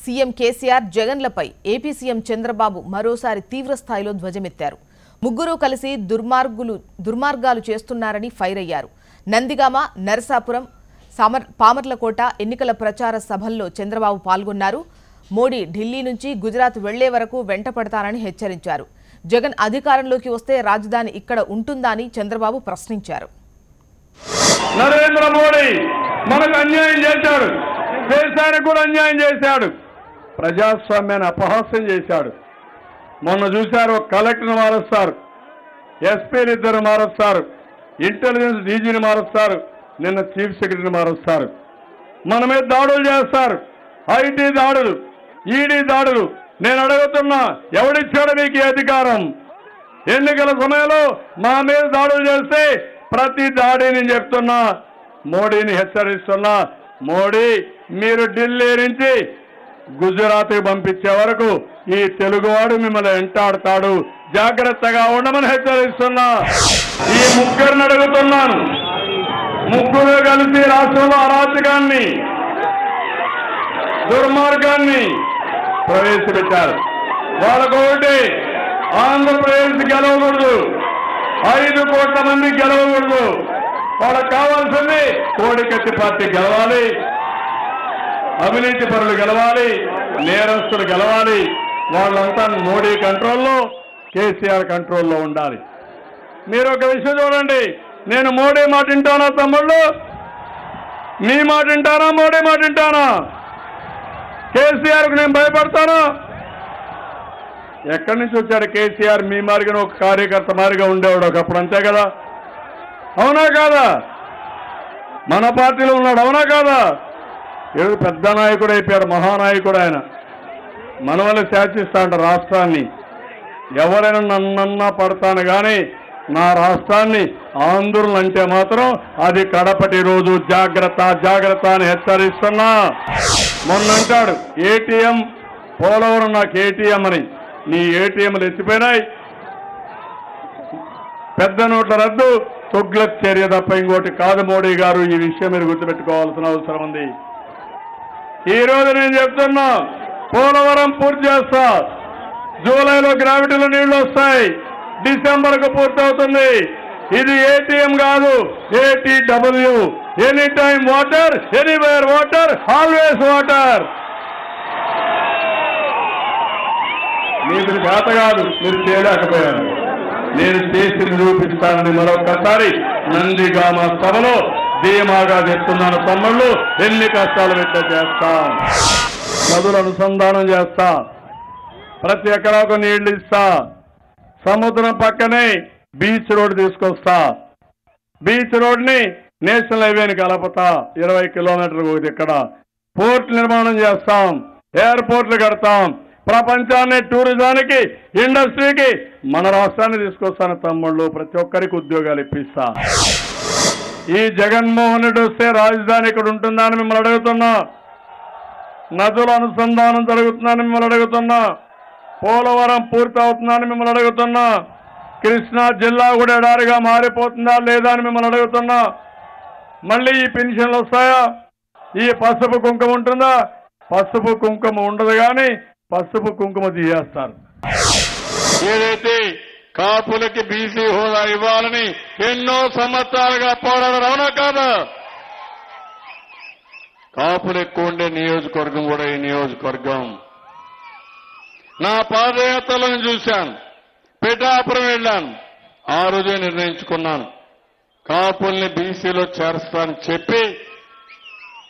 CM KCR జగన్లపై AP CM Chandrababu మరోసారి తీవ్రస్థాయిలో ధ్వజమెత్తారు. ముగ్గురు కలిసి దుర్మార్గాలు చేస్తున్నారని ఫైర్ అయ్యారు. నందిగామ, నరసాపురం, పామర్లకోట ఎన్నికల ప్రచార సభల్లో చంద్రబాబు పాల్గొన్నారు. మోడీ ఢిల్లీ నుంచి గుజరాత్ వెళ్లే వరకు వెంటపడతారని హెచ్చరించారు. జగన్ అధికారంలోకి వస్తే రాజధాని ఇక్కడ ఉంటుందా అని చంద్రబాబు ప్రశ్నించారు. నరేంద్ర మోడీ మనకు అన్యాయం చేశాడు, దేశానికి కూడా అన్యాయం చేశాడు, ప్రజాస్వామ్యాన్ని అపహాస్యం చేశాడు. మొన్న చూశారు, కలెక్టర్ని మారుస్తారు, ఎస్పీని ఇద్దరు మారుస్తారు, ఇంటెలిజెన్స్ డీజీని మారుస్తారు, నిన్న చీఫ్ సెక్రటరీని మారుస్తారు. మన మీద దాడులు చేస్తారు, ఐటీ దాడులు, ఈడీ దాడులు. నేను అడుగుతున్నా, ఎవడిచ్చాడు మీకు ఈ అధికారం? ఎన్నికల సమయంలో మా మీద దాడులు చేస్తే ప్రతి దాడి నేను చెప్తున్నా, మోడీని హెచ్చరిస్తున్నా, మోడీ మీరు ఢిల్లీ నుంచి గుజరాత్కి పంపించే వరకు ఈ తెలుగువాడు మిమ్మల్ని వెంటాడుతాడు, జాగ్రత్తగా ఉండమని హెచ్చరిస్తున్నా. ఈ ముగ్గురిని అడుగుతున్నాను, ముగ్గురు కలిసి రాష్ట్రంలో అరాచకాన్ని, దుర్మార్గాన్ని ప్రవేశపెట్టారు. వాళ్ళకొకటి, ఆంధ్రప్రదేశ్ గెలవకూడదు, 5 కోట్ల మంది గెలవకూడదు. వాళ్ళకు కావాల్సింది కోడికత్తి పార్టీ గెలవాలి, అవినీతి పరులు గెలవాలి, నేరస్తులు గెలవాలి. వాళ్ళంతా మోడీ కంట్రోల్లో, కేసీఆర్ కంట్రోల్లో ఉండాలి. మీరు ఒక విషయం చూడండి, నేను మోడీ మాట వింటానా తమ్ముళ్ళు? మీ మాట వింటానా, మోడీ మాట వింటానా? కేసీఆర్కు నేను భయపడతానా? ఎక్కడి నుంచి వచ్చాడు కేసీఆర్? మీ మారిగా ఒక కార్యకర్త మారిగా ఉండేవాడు ఒకప్పుడు, అంతే కదా? అవునా కాదా? మన పార్టీలో ఉన్నాడు, అవునా కాదా? ఏదో పెద్ద నాయకుడు అయిపోయాడు, మహానాయకుడు ఆయన. మన వల్ల శాసిస్తా అంట రాష్ట్రాన్ని. ఎవరైనా నన్నన్నా పడతాను కానీ నా రాష్ట్రాన్ని ఆందోళన అంటే మాత్రం అది కడపటి రోజు. జాగ్రత్త జాగ్రత్త అని హెచ్చరిస్తున్నా. మొన్న అంటాడు ఏటీఎం, పోలవరం నాకు ఏటీఎం అని. నీ ఏటీఎంలు ఎత్తిపోయినాయి, పెద్ద నోట్ల రద్దు తొగ్లక్ చర్య తప్ప ఇంకోటి కాదు. మోడీ గారు, ఈ విషయం మీరు గుర్తుపెట్టుకోవాల్సిన అవసరం ఉంది. ఈ రోజు నేను చెప్తున్నా, పోలవరం పూర్తి చేస్తా. జూలైలో గ్రావిటీలో నీళ్లు వస్తాయి, డిసెంబర్కు పూర్తవుతుంది. ఇది ఏటీఎం కాదు, ATW, any time water, anywhere water, always water. మీకు చేత కాదు, మీరు చేయలేకపోయారు, నేను చేసి నిరూపిస్తానని మరొకసారి నందిగామ సభలో ధీమాగా చెప్తున్నాను. తమ్ముళ్ళు, ఎన్ని కష్టాలు పెట్ట చేస్తా, నదులు అనుసంధానం చేస్తా, ప్రతి ఎకరాకు నీళ్లు ఇస్తా, సముద్రం పక్కనే బీచ్ రోడ్ తీసుకొస్తా, బీచ్ రోడ్ని నేషనల్ హైవేని కలపతా, 20 కిలోమీటర్లు ఒకటి. ఇక్కడ పోర్ట్ నిర్మాణం చేస్తాం, ఎయిర్పోర్ట్లు కడతాం, ప్రపంచాన్ని, టూరిజానికి, ఇండస్ట్రీకి మన రాష్ట్రాన్ని తీసుకొస్తాను తమ్ముళ్ళు. ప్రతి ఒక్కరికి ఉద్యోగాలు ఇప్పిస్తా. ఈ జగన్మోహన్ రెడ్డి వస్తే రాజధాని ఇక్కడ ఉంటుందా అని మిమ్మల్ని అడుగుతున్నా. నదుల అనుసంధానం జరుగుతుందని మిమ్మల్ని అడుగుతున్నా. పోలవరం పూర్తి అవుతుందని మిమ్మల్ని అడుగుతున్నా. కృష్ణా జిల్లా కూడా ఎడారిగా మారిపోతుందా లేదా అని మిమ్మల్ని అడుగుతున్నా. మళ్ళీ ఈ పెన్షన్లు వస్తాయా? ఈ పసుపు కుంకుమ ఉంటుందా? పసుపు కుంకుమ ఉండదు, కానీ పసుపు కుంకుమ తీయేస్తారు. ఏదైతే కాపులకి బీసీ హోదా ఇవ్వాలని ఎన్నో సంవత్సరాలుగా పోరాడారు, అవునా కాదా? కాపులు ఎక్కువ ఉండే నియోజకవర్గం కూడా ఈ నియోజకవర్గం. నా పాదయాత్రలను చూశాను, పిఠాపురం వెళ్ళాను. ఆ రోజే నిర్ణయించుకున్నాను, కాపుల్ని బీసీలో చేరుస్తానని చెప్పి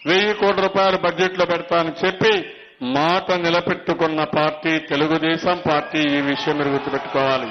1000 కోట్ల రూపాయలు బడ్జెట్లో పెడతానని చెప్పి మాట నిలబెట్టుకున్న పార్టీ తెలుగుదేశం పార్టీ. ఈ విషయం మీరు గుర్తుపెట్టుకోవాలి.